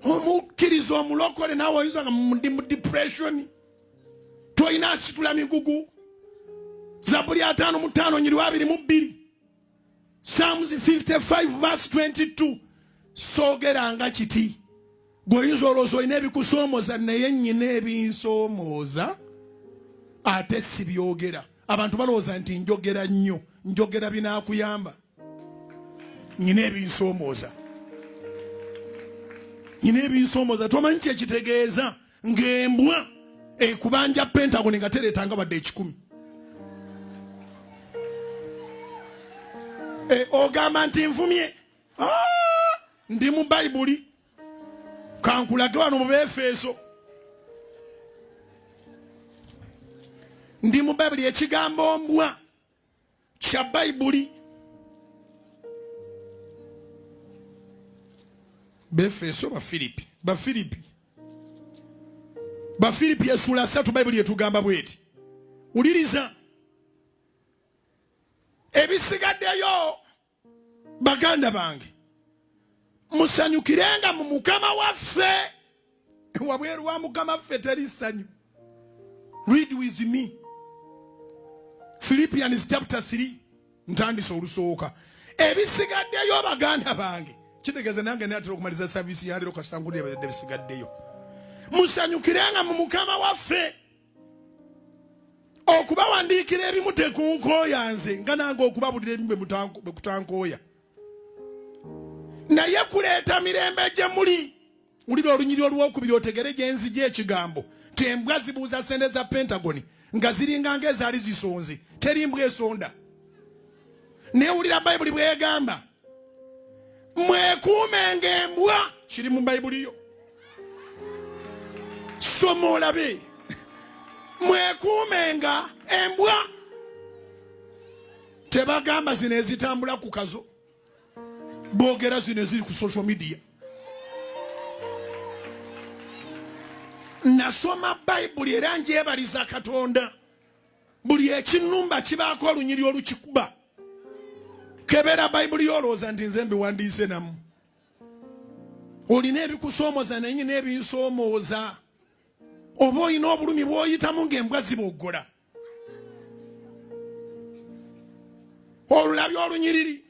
Omukirizo omulokole nawe oyinza nga mu depression. Toyina asitula migugu. Zaburi 5:5 nyiri 2:2. Psalms 55 verse 22. Sogeranga kiti. Goyinza olowooza olina ebikusoomoza naye nnyina ebinsoomoza ate si byogera. Abantu balowooza nti njogera nnyo. Njogera binaakuyamba. Nnyina ebinsoomoza. Nnyina ebinsoomoza. Tomanyi kye kitegeeza ng'embwa ekubanja Pentagon nga Teretanga Wadde Ekikumi. Ogamba nti nvumye. Ndi mu Bayibuli. Kankulage wano mu Befeso. Ndi mu Bayibuli ekigambo mbwa kya Bayibuli. Befeso Bafilipi esula 3 Bayibuli etugamba bweti. Uliriza. Ebisigaddeyo baganda bange. Musanyukirenga mu Mukama waffe. Wabweru wa Mukama waffe teri ssanyu. Read with me. Philippians chapter 3. Ntandise olusooka. Ebisigaddeyo baganda bange. Kitegeeza nange natera okumaliza service ya leero kasangudde ebisigaddeyo. Musanyukirenga mu Mukama waffe. Okubawandiikira ebimu tekunkoyanze nga nange okubabulira ebimu bwe kutankoya. Naye kuleeta mirembe gye muli. Ulira olunyiri olwokubiri otegere gye nzija ekigambo. Tembwa zibuuza sente za Pentagon nga ziringa ng'ezaali zisonze. Teri mbwa esonda. Ne ulira Bayibuli bw'egamba. Mwekuumenga embwa. Kiri mu Bayibuli yo. Soma olabe. Mwekuumenga embwa. Tebagamba zino ezitambula ku kazo. Boogera zino eziri ku social media. Nasoma Bayibuli era ngyebaliza Katonda. Buli ekinnumba kibaako olunyiri olukikuba. Kebera Bayibuli olowooza nti nze mbiwandiise namu. Olina ebikusoomoza naye nyina ebinsoomoza. Oba olina obulumi bw'oyitamu ng'embwa ziboggola. Olulabyo olunyiriri.